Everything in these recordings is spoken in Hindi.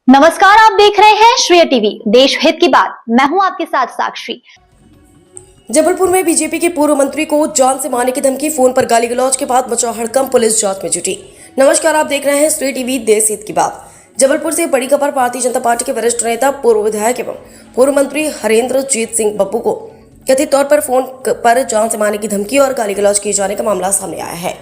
नमस्कार, आप देख रहे हैं श्रेय टीवी, देश हित की बात। मैं हूं आपके साथ साक्षी। जबलपुर में बीजेपी के पूर्व मंत्री को जान से मारने की धमकी, फोन पर गाली गलौज के बाद मचा हड़कंप, पुलिस जांच में जुटी। नमस्कार, आप देख रहे हैं श्रेय टीवी, देश हित की बात। जबलपुर से बड़ी खबर। भारतीय जनता पार्टी के वरिष्ठ नेता, पूर्व विधायक एवं पूर्व मंत्री हरेंद्रजीत सिंह बब्बू को कथित तौर पर फोन पर जान से मारने की धमकी और गाली गलौज किए जाने का मामला सामने आया है।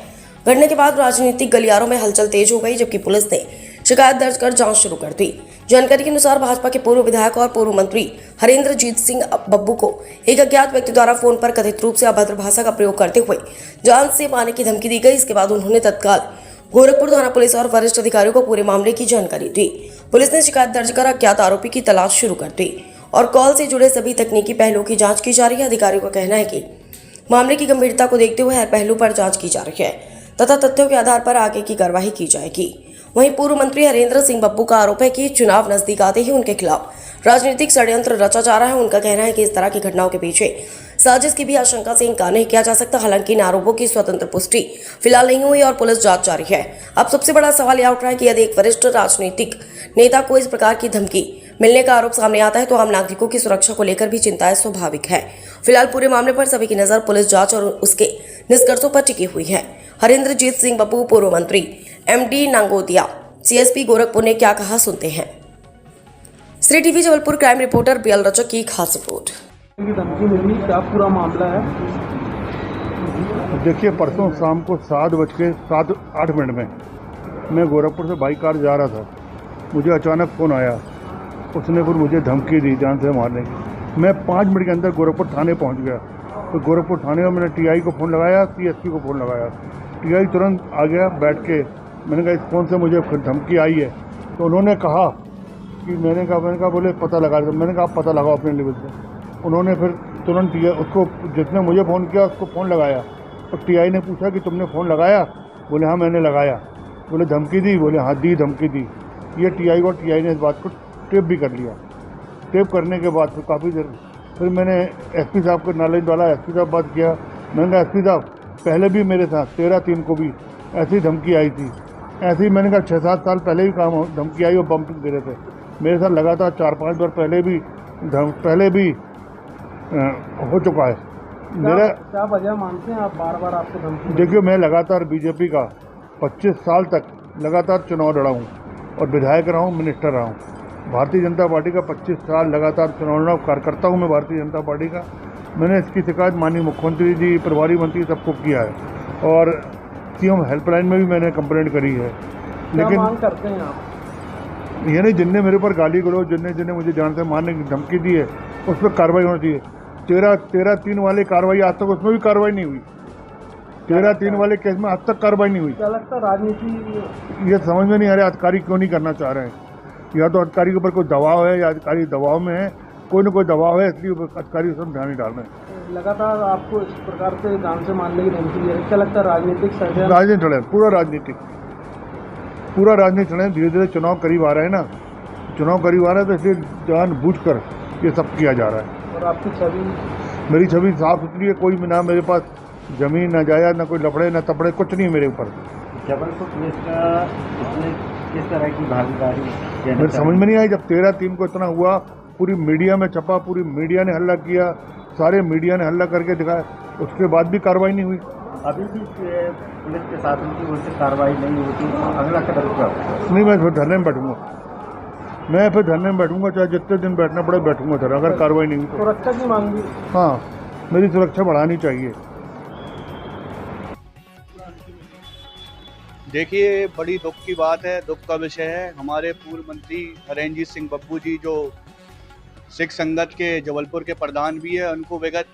घटना के बाद राजनीतिक गलियारों में हलचल तेज हो गई, जबकि पुलिस ने शिकायत दर्ज कर जांच शुरू कर दी। जानकारी के अनुसार भाजपा के पूर्व विधायक और पूर्व मंत्री हरेंद्रजीत सिंह बब्बू को एक अज्ञात व्यक्ति द्वारा फोन पर कथित रूप से अभद्र भाषा का प्रयोग करते हुए जान से मारने की धमकी दी गई। इसके बाद उन्होंने तत्काल गोरखपुर थाना पुलिस और वरिष्ठ अधिकारियों को पूरे मामले की जानकारी दी। पुलिस ने शिकायत दर्ज कर अज्ञात आरोपी की तलाश शुरू कर दी और कॉल से जुड़े सभी तकनीकी पहलुओं की जाँच की जा रही है। अधिकारियों का कहना है कि मामले की गंभीरता को देखते हुए हर पहलू पर जाँच की जा रही है तथा तथ्यों के आधार पर आगे की कार्रवाई की जाएगी। वहीं पूर्व मंत्री हरेंद्र सिंह बब्बू का आरोप है कि चुनाव नजदीक आते ही उनके खिलाफ राजनीतिक षड्यंत्र रचा जा रहा है। उनका कहना है कि इस तरह की घटनाओं के पीछे साजिश की भी आशंका से इनकार नहीं किया जा सकता। हालांकि इन आरोपों की स्वतंत्र पुष्टि फिलहाल नहीं हुई और पुलिस जांच जारी है। अब सबसे बड़ा सवाल यह उठ रहा है कि यदि एक वरिष्ठ राजनीतिक नेता को इस प्रकार की धमकी मिलने का आरोप सामने आता है तो आम नागरिकों की सुरक्षा को लेकर भी चिंताएं स्वाभाविक है। फिलहाल पूरे मामले पर सभी की नजर पुलिस जांच और उसके निष्कर्षों पर टिकी हुई है। हरेंद्रजीत सिंह बब्बू, पूर्व मंत्री, एमडी नांगोदिया, सीएसपी गोरखपुर ने क्या कहा, सुनते हैं। Shreya TV Jabalpur crime reporter BL Rachak की खास रिपोर्ट। धमकी मिली, क्या पूरा मामला है? देखिए, परसों शाम को 7:07 में मैं गोरखपुर से बाइक कार जा रहा था। मुझे अचानक फ़ोन आया, उसने फिर मुझे धमकी दी जान से मारने की। मैं 5 मिनट के अंदर गोरखपुर थाने पहुंच गया। तो गोरखपुर थाने में मैंने टीआई को फ़ोन लगाया, सीएसपी को फ़ोन लगाया। टीआई तुरंत आ गया, बैठ के मैंने कहा इस फ़ोन से मुझे धमकी आई है। तो उन्होंने कहा कि मैंने कहा बोले पता लगा। मैंने कहा पता लगाओ अपने लेवल से। उन्होंने फिर तुरंत उसको, जिसने मुझे फ़ोन किया उसको फ़ोन लगाया। तो टीआई ने पूछा कि तुमने फ़ोन लगाया? बोले हाँ मैंने लगाया। बोले धमकी दी? बोले हाँ दी, धमकी दी। ये टीआई ने इस बात को टेप भी कर लिया। टेप करने के बाद फिर काफ़ी देर फिर मैंने एसपी साहब को, नालेज वाला एसपी साहब बात किया। मैंने कहा एसपी साहब, पहले भी मेरे साथ 13/3 को भी ऐसी धमकी आई थी। ऐसे ही मैंने कहा 6-7 साल पहले भी काम धमकी आई और बम्प दे रहे थे मेरे साथ लगातार। 4-5 बार पहले भी हो चुका है मेरा। क्या वजह मानते हैं आप बार बार आपको धमकी? देखिए, मैं लगातार बीजेपी का 25 साल तक लगातार चुनाव लड़ा हूँ और विधायक रहा हूँ, मिनिस्टर रहा हूँ। भारतीय जनता पार्टी का 25 साल लगातार चुनाव लड़ा, कार्यकर्ता हूँ मैं भारतीय जनता पार्टी का। मैंने इसकी शिकायत माननीय मुख्यमंत्री जी, प्रभारी मंत्री सबको किया है और सीएम हेल्पलाइन में भी मैंने कंप्लेंट करी है। लेकिन मांग करते हैं आप? ये नहीं, जिनने मेरे ऊपर गाली गलौज, जिनने मुझे जान से मारने की धमकी दी है उस पर कार्रवाई होनी चाहिए। 13/3 वाले कार्रवाई आज तक उसमें भी कार्रवाई नहीं हुई। 13/3 वाले केस में आज तक कार्रवाई नहीं हुई। क्या लगता है राजनीति? ये समझ में नहीं आ रहा अधिकारी क्यों नहीं करना चाह रहे हैं। या तो अधिकारी के ऊपर कोई दबाव है या अधिकारी दबाव में है, कोई ना कोई दबाव है, इसलिए अधिकारी उसमें ध्यान नहीं डाल रहे हैं। लगातार आपको इस प्रकार से जान से मारने की धमकी है, क्या लगता है राजनीतिक षड्यंत्र? राजनीतिक षड्यंत्र, पूरा राजनीतिक षड्यंत्र। धीरे धीरे चुनाव करीब आ रहे हैं ना, चुनाव करीब आ रहा है तो इसलिए जानबूझकर ये सब किया जा रहा है। और आपकी छवि? मेरी छवि साफ सुथरी है। कोई ना मेरे पास जमीन, ना जायदाद, ना कोई लफड़े, ना तपड़े, कुछ नहीं मेरे ऊपर। जबलपुर पुलिस का इसमें किस तरह की भागीदारी? मेरे समझ में नहीं आई। जब 13/3 को इतना हुआ, पूरी मीडिया में छपा, पूरी मीडिया ने हल्ला किया, सारे मीडिया ने हल्ला करके दिखाया, उसके बाद भी कार्रवाई नहीं हुई। अभी भी पुलिस के साथ उनकी ओर से कार्रवाई नहीं होती, अगला कदम क्या होगा? नहीं, मैं फिर धरने में बैठूंगा। चाहे जितने दिन बैठना पड़े बैठूंगा सर, अगर कार्रवाई नहीं हुई तो। सुरक्षा की मांगी? हाँ, मेरी सुरक्षा बढ़ानी चाहिए। देखिए, बड़ी दुख की बात है, दुख का विषय है। हमारे पूर्व मंत्री हरेंद्रजीत सिंह बब्बू जी, जो सिख संगत के जबलपुर के प्रधान भी है, उनको विगत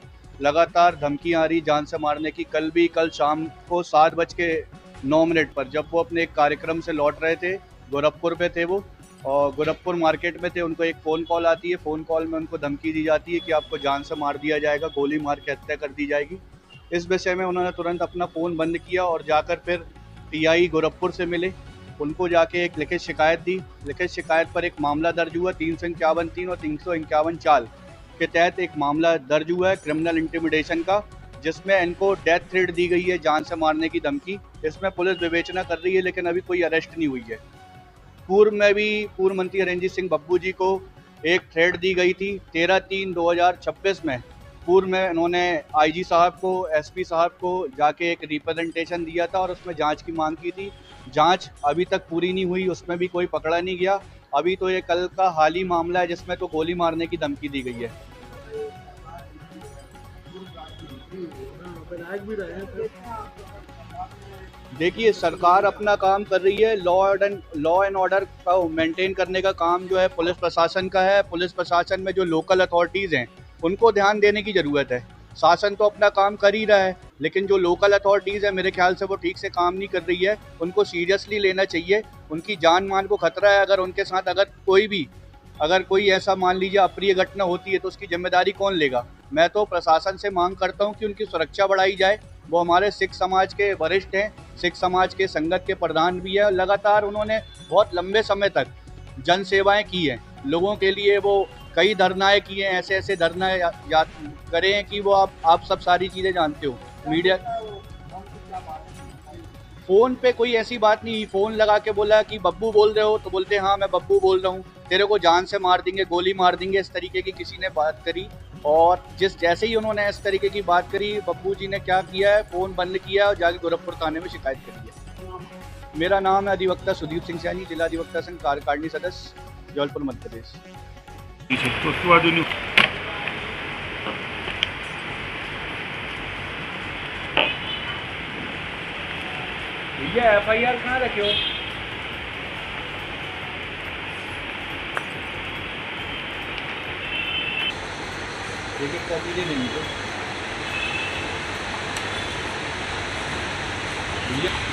लगातार धमकी आ रही जान से मारने की। कल शाम को 7:09 पर जब वो अपने एक कार्यक्रम से लौट रहे थे, गोरखपुर पे थे वो, और गोरखपुर मार्केट में थे, उनको एक फ़ोन कॉल आती है। फ़ोन कॉल में उनको धमकी दी जाती है कि आपको जान से मार दिया जाएगा, गोली मार के हत्या कर दी जाएगी। इस विषय में उन्होंने तुरंत अपना फ़ोन बंद किया और जाकर फिर टीआई गोरखपुर से मिले, उनको जाके एक लिखित शिकायत दी। लिखित शिकायत पर एक मामला दर्ज हुआ 351(3) और 351(4) के तहत एक मामला दर्ज हुआ है क्रिमिनल इंटिमिडेशन का, जिसमें इनको डेथ थ्रेट दी गई है, जान से मारने की धमकी। इसमें पुलिस विवेचना कर रही है, लेकिन अभी कोई अरेस्ट नहीं हुई है। पूर्व में भी पूर्व मंत्री हरेंद्र सिंह बब्बू जी को एक थ्रेट दी गई थी 13/3/2026 में। पूर्व में इन्होंने आईजी साहब को, एसपी साहब को जाके एक रिप्रेजेंटेशन दिया था और उसमें जांच की मांग की थी। जांच अभी तक पूरी नहीं हुई, उसमें भी कोई पकड़ा नहीं गया। अभी तो ये कल का हाल ही मामला है जिसमें तो गोली मारने की धमकी दी गई है। देखिए, सरकार अपना काम कर रही है। लॉ एंड ऑर्डर का मेंटेन करने का काम जो है पुलिस प्रशासन का है। पुलिस प्रशासन में जो लोकल अथॉरिटीज़ हैं उनको ध्यान देने की ज़रूरत है। शासन तो अपना काम कर ही रहा है, लेकिन जो लोकल अथॉरिटीज़ है मेरे ख्याल से वो ठीक से काम नहीं कर रही है। उनको सीरियसली लेना चाहिए। उनकी जान मान को खतरा है। अगर उनके साथ अगर कोई ऐसा मान लीजिए अप्रिय घटना होती है तो उसकी जिम्मेदारी कौन लेगा। मैं तो प्रशासन से मांग करता हूं कि उनकी सुरक्षा बढ़ाई जाए। वो हमारे सिख समाज के वरिष्ठ हैं, सिख समाज के संगत के प्रधान भी है और लगातार उन्होंने बहुत लंबे समय तक जन सेवाएँ की हैं। लोगों के लिए वो कई धरनाएँ किए हैं, ऐसे धरनाएँ करे हैं कि वो आप सब सारी चीज़ें जानते हो। मीडिया फ़ोन पे कोई ऐसी बात नहीं। फ़ोन लगा के बोला कि बब्बू बोल रहे हो, तो बोलते हाँ मैं बब्बू बोल रहा हूँ, तेरे को जान से मार देंगे, गोली मार देंगे, इस तरीके की किसी ने बात करी। और जैसे ही उन्होंने इस तरीके की बात करी, बब्बू जी ने क्या किया है, फ़ोन बंद किया और जाके गोरखपुर थाने में शिकायत कर दिया। मेरा नाम है अधिवक्ता सुदीप सिंह सैनी, जिला अधिवक्ता संघ कार्यकारिणी सदस्य, जबलपुर मध्य प्रदेश। भैया FIR कहाँ रखे हो? देखिए कॉपी दे देंगे भैया।